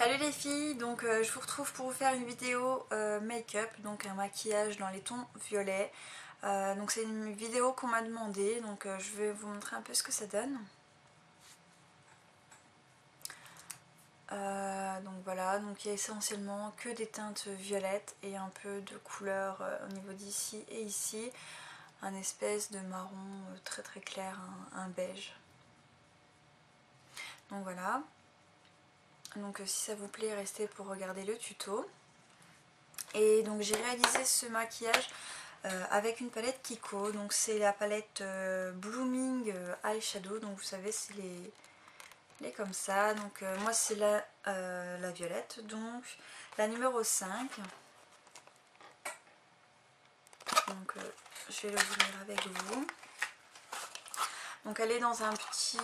Salut les filles, donc je vous retrouve pour vous faire une vidéo make-up, donc un maquillage dans les tons violets. Donc c'est une vidéo qu'on m'a demandé, donc je vais vous montrer un peu ce que ça donne. Donc voilà, donc il y a essentiellement que des teintes violettes et un peu de couleur au niveau d'ici et ici. Un espèce de marron très très clair, un beige. Donc voilà. Donc si ça vous plaît, restez pour regarder le tuto. Et donc j'ai réalisé ce maquillage avec une palette Kiko. Donc c'est la palette Blooming Eyeshadow. Donc vous savez, c'est les comme ça. Donc moi c'est la violette. Donc la numéro 5. Donc je vais l'ouvrir avec vous. Donc elle est dans un petit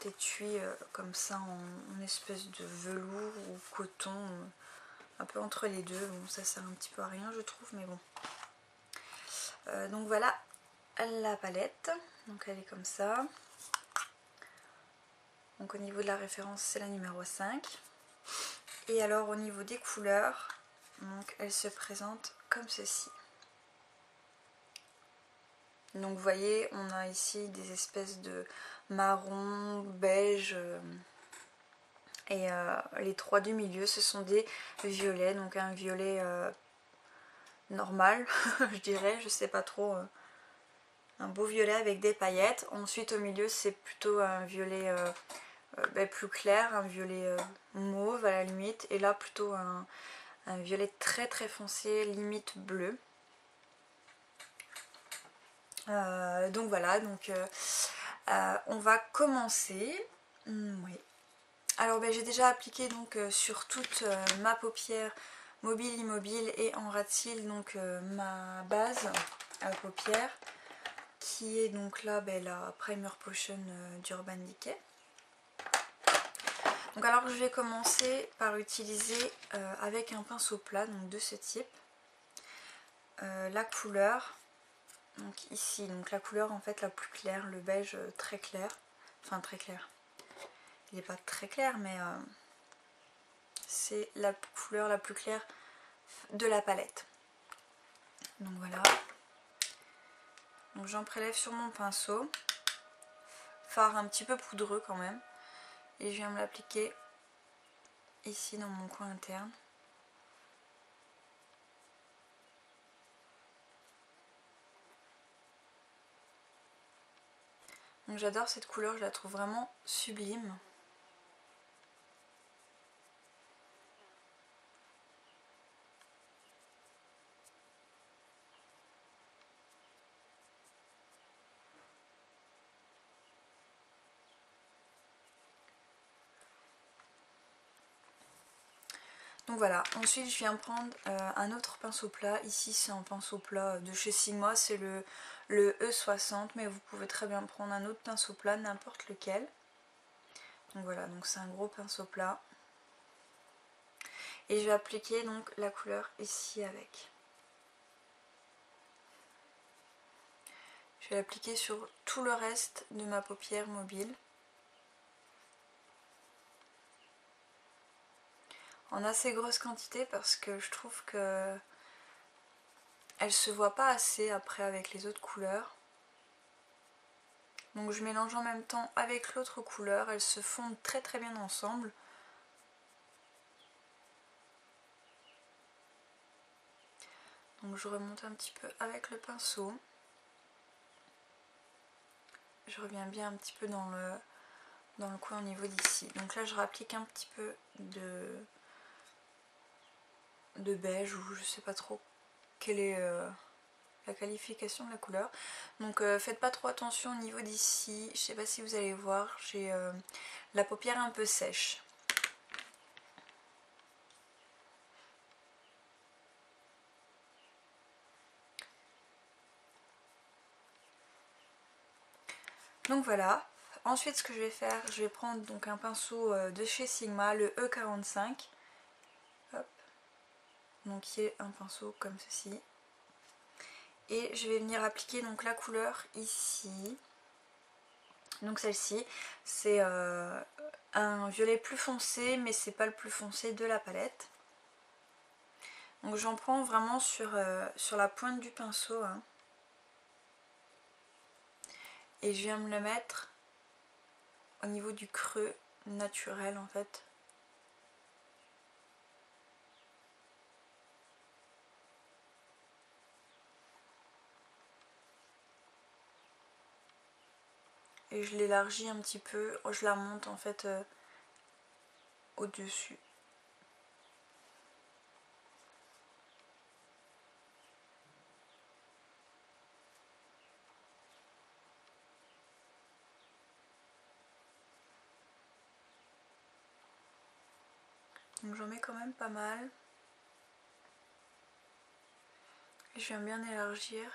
étui comme ça en espèce de velours ou coton, un peu entre les deux. Bon, ça sert un petit peu à rien je trouve, mais bon. Donc voilà la palette, donc elle est comme ça. Donc au niveau de la référence c'est la numéro 5. Et alors au niveau des couleurs, donc elle se présente comme ceci. Donc vous voyez, on a ici des espèces de marron, beige et les trois du milieu ce sont des violets, donc un violet normal je dirais, je sais pas trop, un beau violet avec des paillettes. Ensuite au milieu c'est plutôt un violet plus clair, un violet mauve à la limite, et là plutôt un violet très très foncé, limite bleu. Donc voilà, donc on va commencer. Oui. Alors j'ai déjà appliqué donc sur toute ma paupière mobile, immobile et en ras de cils, donc ma base à paupières, qui est donc là la Primer Potion d'Urban Decay. Donc alors je vais commencer par utiliser avec un pinceau plat, donc de ce type, la couleur, donc ici, donc la couleur en fait la plus claire, le beige très clair, enfin très clair, il n'est pas très clair mais c'est la couleur la plus claire de la palette. Donc voilà, donc j'en prélève sur mon pinceau, fard un petit peu poudreux quand même, et je viens me l'appliquer ici dans mon coin interne. Donc j'adore cette couleur, je la trouve vraiment sublime. Donc voilà, ensuite je viens prendre un autre pinceau plat. Ici c'est un pinceau plat de chez Sigma, c'est le E60, mais vous pouvez très bien prendre un autre pinceau plat, n'importe lequel. Donc voilà, donc c'est un gros pinceau plat. Et je vais appliquer donc la couleur ici avec. Je vais l'appliquer sur tout le reste de ma paupière mobile. En assez grosse quantité parce que je trouve que elle se voit pas assez après avec les autres couleurs. Donc je mélange en même temps avec l'autre couleur, elles se fondent très très bien ensemble. Donc je remonte un petit peu avec le pinceau. Je reviens bien un petit peu dans le coin au niveau d'ici. Donc là je rapplique un petit peu de beige, ou je sais pas trop quelle est la qualification de la couleur. Donc faites pas trop attention au niveau d'ici, je sais pas si vous allez voir, j'ai la paupière un peu sèche. Donc voilà, ensuite ce que je vais faire, je vais prendre donc un pinceau de chez Sigma, le E45. Hop. Donc qui est un pinceau comme ceci. Et je vais venir appliquer donc la couleur ici. Donc celle-ci, c'est un violet plus foncé, mais c'est pas le plus foncé de la palette. Donc j'en prends vraiment sur la pointe du pinceau, hein. Et je viens me le mettre au niveau du creux naturel en fait. Et je l'élargis un petit peu, je la monte en fait au-dessus. Donc j'en mets quand même pas mal. Et je viens bien élargir.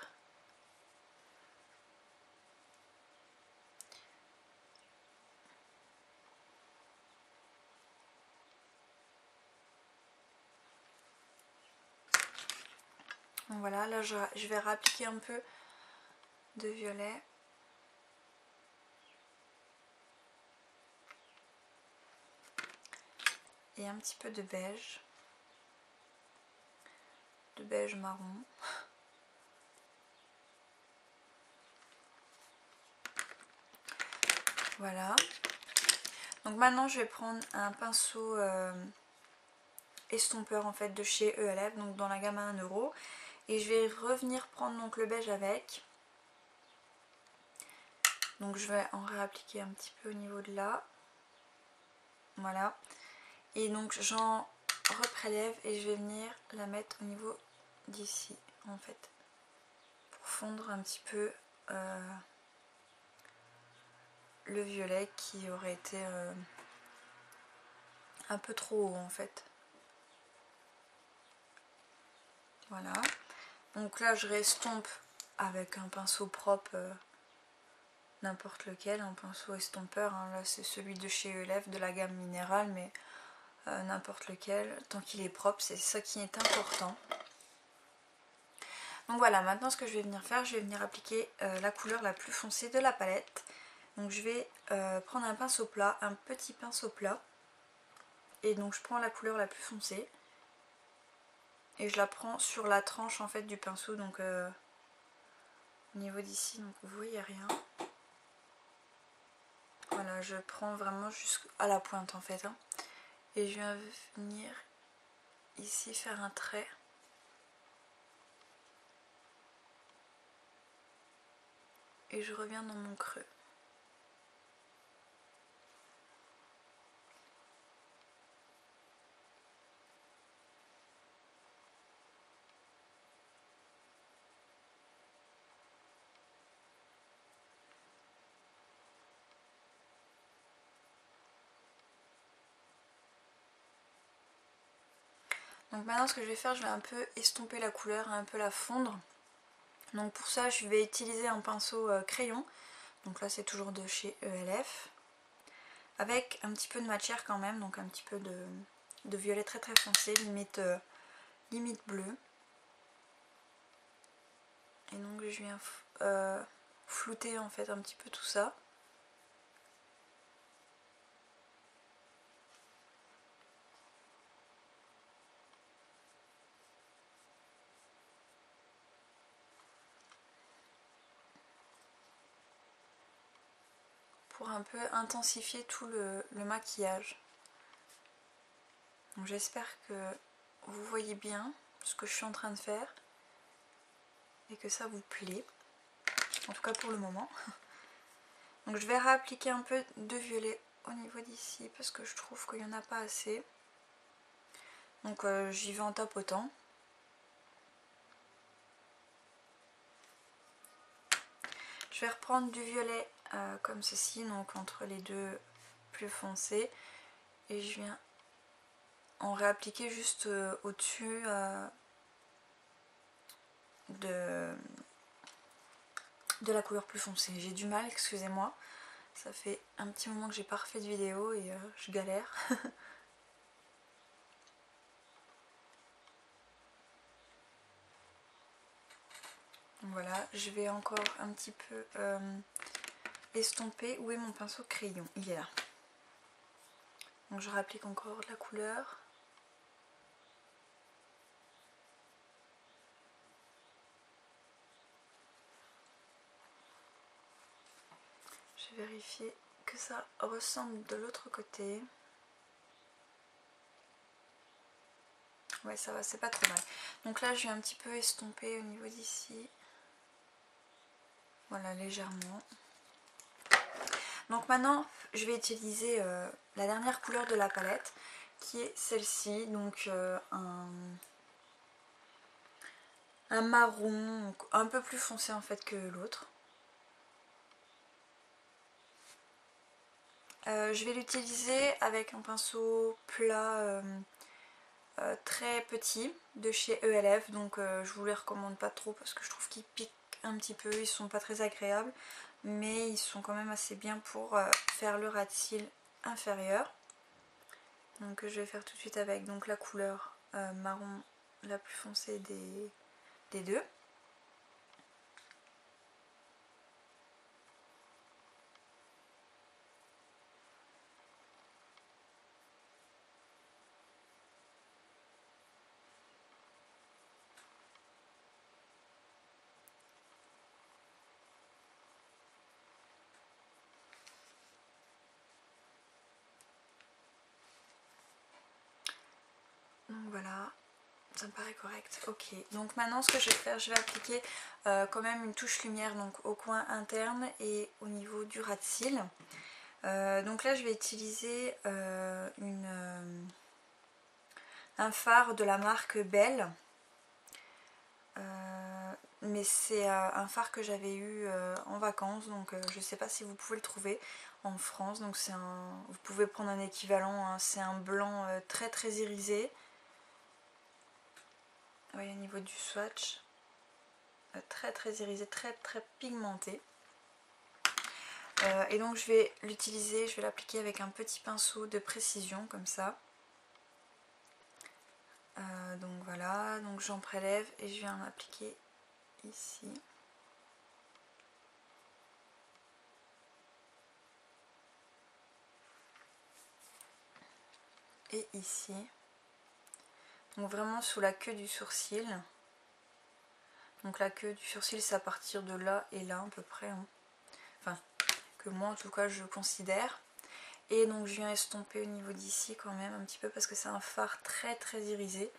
Donc voilà, là je vais réappliquer un peu de violet. Et un petit peu de beige. De beige marron. Voilà. Donc maintenant je vais prendre un pinceau estompeur en fait de chez ELF, donc dans la gamme à 1 €. Et je vais revenir prendre donc le beige avec. Donc je vais en réappliquer un petit peu au niveau de là. Voilà. Et donc j'en reprélève et je vais venir la mettre au niveau d'ici en fait. Pour fondre un petit peu le violet qui aurait été un peu trop haut en fait. Voilà. Donc là je restompe avec un pinceau propre, n'importe lequel, un pinceau estompeur, hein. Là c'est celui de chez ELF de la gamme minérale, mais n'importe lequel, tant qu'il est propre, c'est ça qui est important. Donc voilà, maintenant ce que je vais venir faire, je vais venir appliquer la couleur la plus foncée de la palette. Donc je vais prendre un pinceau plat, un petit pinceau plat, et donc je prends la couleur la plus foncée et je la prends sur la tranche en fait du pinceau, donc au niveau d'ici, donc vous voyez rien. Voilà, je prends vraiment jusqu'à la pointe en fait, hein. Et je viens venir ici faire un trait. Et je reviens dans mon creux. Donc maintenant ce que je vais faire, je vais un peu estomper la couleur, un peu la fondre. Donc pour ça je vais utiliser un pinceau crayon. Donc là c'est toujours de chez ELF. Avec un petit peu de matière quand même, donc un petit peu de violet très très foncé, limite, limite bleu. Et donc je viens flouter en fait un petit peu tout ça. Pour un peu intensifier tout le maquillage. Donc j'espère que vous voyez bien ce que je suis en train de faire et que ça vous plaît, en tout cas pour le moment. Donc je vais réappliquer un peu de violet au niveau d'ici parce que je trouve qu'il n'y en a pas assez. Donc j'y vais en tapotant. Je vais reprendre du violet comme ceci, donc entre les deux plus foncés, et je viens en réappliquer juste au-dessus de la couleur plus foncée. J'ai du mal, excusez-moi, ça fait un petit moment que j'ai pas refait de vidéo et je galère. Voilà, je vais encore un petit peu estomper. Où est mon pinceau crayon? Il est là. Donc je réapplique encore de la couleur. Je vais vérifier que ça ressemble de l'autre côté. Ouais, ça va, c'est pas trop mal. Donc là, je vais un petit peu estomper au niveau d'ici. Voilà, légèrement. Donc maintenant, je vais utiliser la dernière couleur de la palette, qui est celle-ci. Donc un marron, un peu plus foncé en fait que l'autre. Je vais l'utiliser avec un pinceau plat très petit de chez ELF, donc je vous les recommande pas trop parce que je trouve qu'ils piquent un petit peu, ils sont pas très agréables, mais ils sont quand même assez bien pour faire le ras de cils inférieur. Donc je vais faire tout de suite avec donc la couleur marron la plus foncée des deux. Donc voilà, ça me paraît correct. Ok, donc maintenant ce que je vais faire, je vais appliquer quand même une touche lumière donc au coin interne et au niveau du ras de cils. Donc là je vais utiliser un fard de la marque Belle. Mais c'est un fard que j'avais eu en vacances, donc je sais pas si vous pouvez le trouver en France. Donc vous pouvez prendre un équivalent, hein, c'est un blanc très très irisé. Vous voyez au niveau du swatch, très très irisé, très très pigmenté. Et donc je vais l'utiliser, je vais l'appliquer avec un petit pinceau de précision comme ça. Donc voilà, donc j'en prélève et je viens en appliquer ici. Et ici. Donc vraiment sous la queue du sourcil. Donc la queue du sourcil c'est à partir de là et là à peu près. Hein. Enfin, que moi en tout cas je considère. Et donc je viens estomper au niveau d'ici quand même un petit peu parce que c'est un fard très très irisé.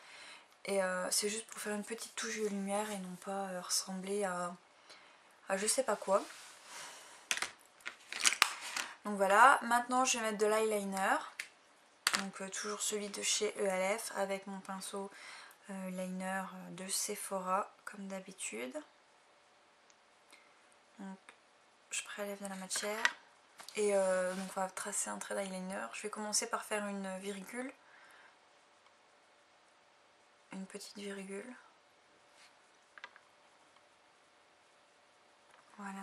Et c'est juste pour faire une petite touche de lumière et non pas ressembler à je sais pas quoi. Donc voilà, maintenant je vais mettre de l'eyeliner. Donc toujours celui de chez ELF avec mon pinceau liner de Sephora comme d'habitude. Donc je prélève de la matière et donc on va tracer un trait d'eyeliner. Je vais commencer par faire une virgule, une petite virgule. Voilà.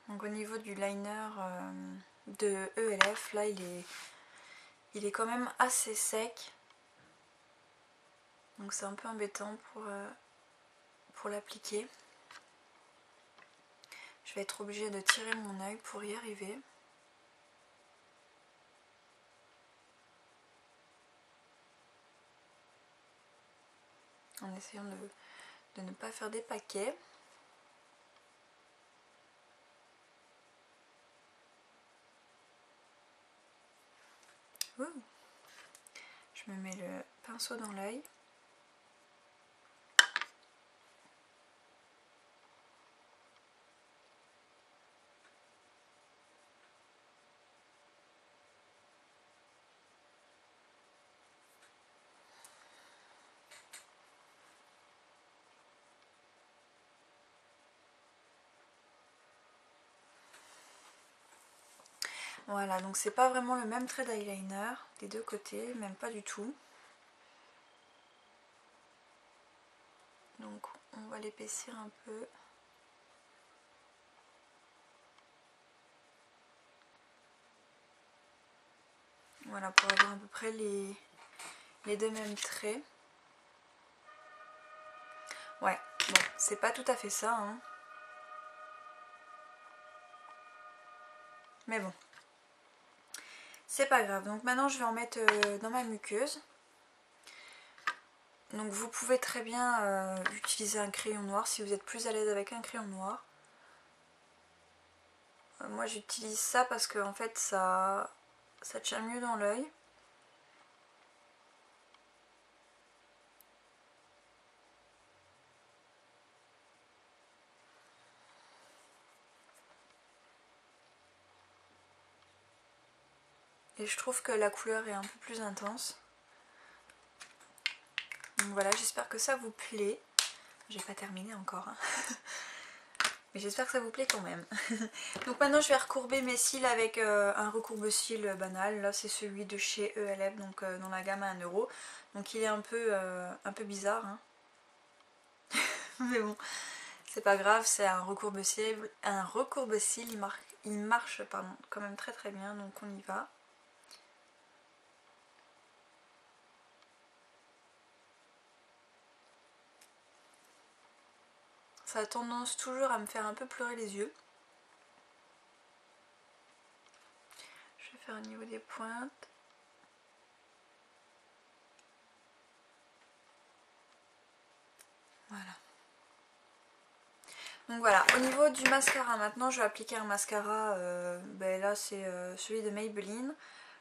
Donc au niveau du liner de ELF, là il est quand même assez sec. Donc c'est un peu embêtant pour l'appliquer. Je vais être obligée de tirer mon œil pour y arriver. En essayant de ne pas faire des paquets. Ouh. Je me mets le pinceau dans l'œil. Voilà, donc c'est pas vraiment le même trait d'eyeliner des deux côtés, même pas du tout. Donc on va l'épaissir un peu. Voilà, pour avoir à peu près les deux mêmes traits. Ouais, bon, c'est pas tout à fait ça, hein. Mais bon, c'est pas grave. Donc maintenant, je vais en mettre dans ma muqueuse. Donc vous pouvez très bien utiliser un crayon noir si vous êtes plus à l'aise avec un crayon noir. Moi j'utilise ça parce que en fait ça tient mieux dans l'œil. Et je trouve que la couleur est un peu plus intense. Donc voilà, j'espère que ça vous plaît. J'ai pas terminé encore, hein. Mais j'espère que ça vous plaît quand même. Donc maintenant je vais recourber mes cils avec un recourbe-cils banal. Là c'est celui de chez ELF, donc dans la gamme à 1 €. Donc il est un peu bizarre, hein. Mais bon, c'est pas grave, c'est un recourbe-cils. Il marche pardon, quand même très très bien, donc on y va. Ça a tendance toujours à me faire un peu pleurer les yeux. Je vais faire au niveau des pointes. Voilà. Donc voilà, au niveau du mascara, maintenant je vais appliquer un mascara, là c'est celui de Maybelline,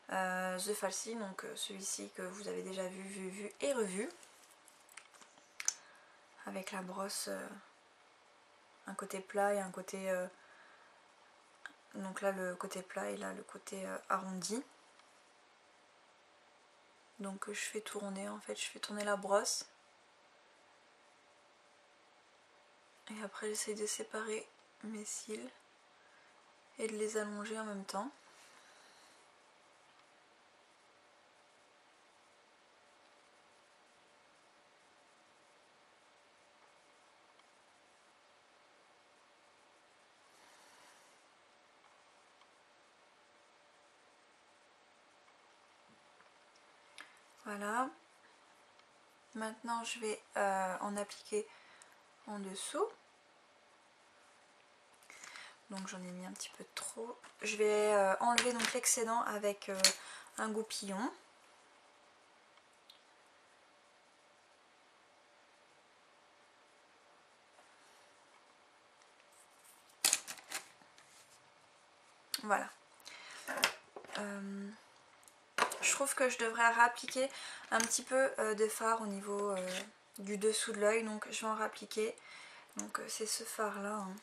The Falsies, donc celui-ci que vous avez déjà vu et revu. Avec la brosse, un côté plat et un côté... donc là le côté plat et là le côté arrondi. Donc je fais tourner en fait, je fais tourner la brosse. Et après j'essaie de séparer mes cils et de les allonger en même temps. Voilà. Maintenant je vais en appliquer en dessous. Donc j'en ai mis un petit peu trop. Je vais enlever donc l'excédent avec un goupillon. Voilà. Je trouve que je devrais réappliquer un petit peu de fard au niveau du dessous de l'œil. Donc je vais en réappliquer. Donc c'est ce fard là, hein.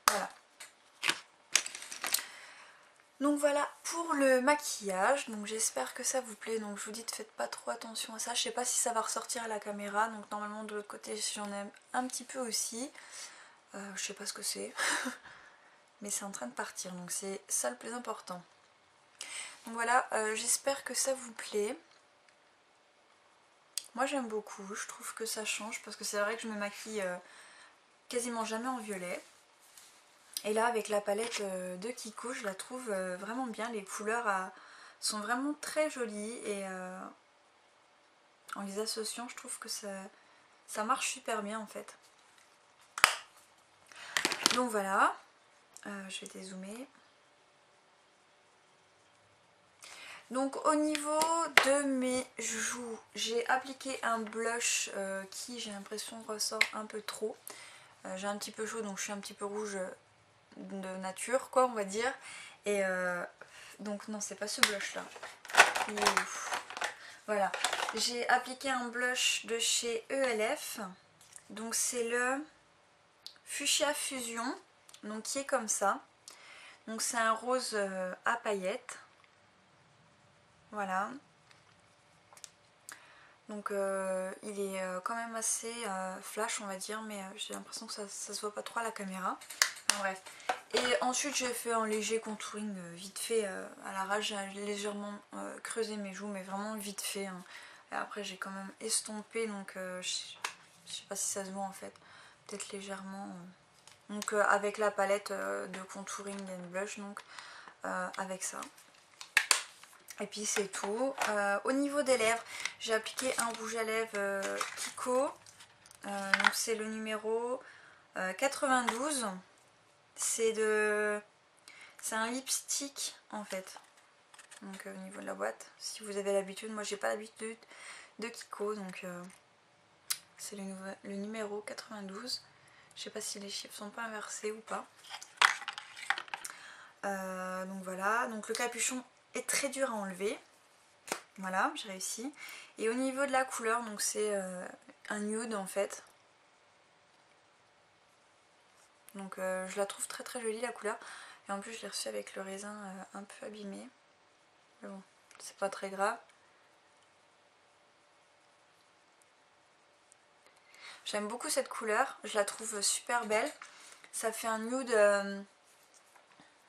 Voilà. Donc voilà pour le maquillage, donc j'espère que ça vous plaît. Donc je vous dis, faites pas trop attention à ça, je sais pas si ça va ressortir à la caméra, donc normalement de l'autre côté j'en ai un petit peu aussi, je sais pas ce que c'est, mais c'est en train de partir, donc c'est ça le plus important. Donc voilà, j'espère que ça vous plaît. Moi j'aime beaucoup, je trouve que ça change, parce que c'est vrai que je me maquille quasiment jamais en violet. Et là avec la palette de Kiko, je la trouve vraiment bien, les couleurs sont vraiment très jolies et en les associant je trouve que ça marche super bien en fait. Donc voilà, je vais dézoomer. Donc au niveau de mes joues, j'ai appliqué un blush qui j'ai l'impression ressort un peu trop. J'ai un petit peu chaud donc je suis un petit peu rouge de nature quoi on va dire. Et donc non c'est pas ce blush là. Voilà, j'ai appliqué un blush de chez ELF. Donc c'est le Fuchsia Fusion, donc qui est comme ça. Donc c'est un rose à paillettes. Voilà. Donc il est quand même assez flash on va dire, mais j'ai l'impression que ça se voit pas trop à la caméra. Enfin, bref. Et ensuite j'ai fait un léger contouring vite fait à l'arrache. J'ai légèrement creusé mes joues, mais vraiment vite fait, hein. Et après j'ai quand même estompé, donc je sais pas si ça se voit en fait, peut-être légèrement. Donc avec la palette de contouring and blush, donc avec ça. Et puis c'est tout. Au niveau des lèvres, j'ai appliqué un rouge à lèvres Kiko. Donc c'est le numéro 92. C'est un lipstick en fait. Donc au niveau de la boîte, si vous avez l'habitude, moi j'ai pas l'habitude de Kiko, donc c'est le numéro 92. Je sais pas si les chiffres sont pas inversés ou pas. Donc voilà, donc le capuchon est très dur à enlever. Voilà, j'ai réussi. Et au niveau de la couleur, donc c'est un nude en fait. Donc je la trouve très très jolie la couleur. Et en plus je l'ai reçue avec le raisin un peu abîmé. Mais bon, c'est pas très grave. J'aime beaucoup cette couleur, je la trouve super belle. Ça fait un nude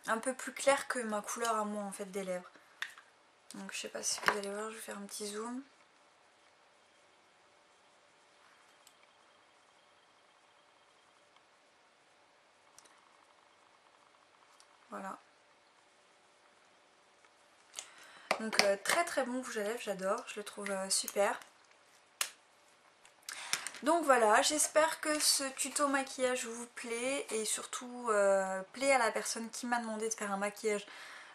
un peu plus clair que ma couleur à moi en fait des lèvres. Donc je sais pas si vous allez voir, je vais faire un petit zoom. Voilà. Donc très très bon rouge à lèvres, j'adore, je le trouve super. Donc voilà, j'espère que ce tuto maquillage vous plaît et surtout plaît à la personne qui m'a demandé de faire un maquillage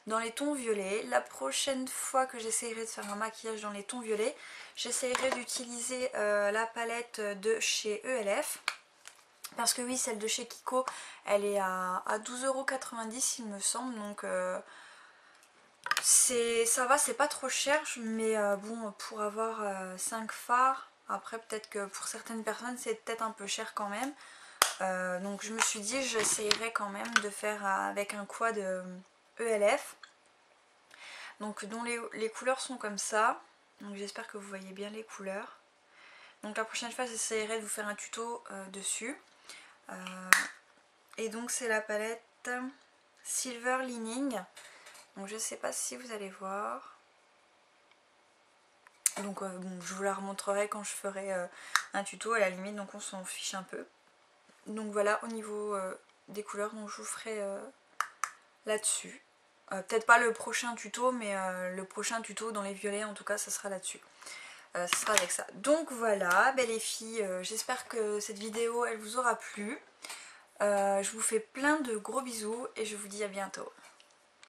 dans les tons violets. La prochaine fois que j'essayerai de faire un maquillage dans les tons violets, j'essayerai d'utiliser la palette de chez ELF. Parce que oui, celle de chez Kiko, elle est à 12,90 € il me semble, donc ça va, c'est pas trop cher, mais bon, pour avoir 5 fards, après peut-être que pour certaines personnes c'est peut-être un peu cher quand même. Donc je me suis dit j'essayerai quand même de faire avec un quad ELF. Donc dont les couleurs sont comme ça. Donc j'espère que vous voyez bien les couleurs. Donc la prochaine fois j'essayerai de vous faire un tuto dessus. Et donc c'est la palette Silver Lining. Donc je sais pas si vous allez voir. Donc bon, je vous la remontrerai quand je ferai un tuto à la limite, donc on s'en fiche un peu. Donc voilà au niveau des couleurs, donc je vous ferai là-dessus. Peut-être pas le prochain tuto, mais le prochain tuto dans les violets en tout cas ça sera là-dessus. Ça sera avec ça. Donc voilà, les filles, j'espère que cette vidéo elle vous aura plu. Je vous fais plein de gros bisous et je vous dis à bientôt.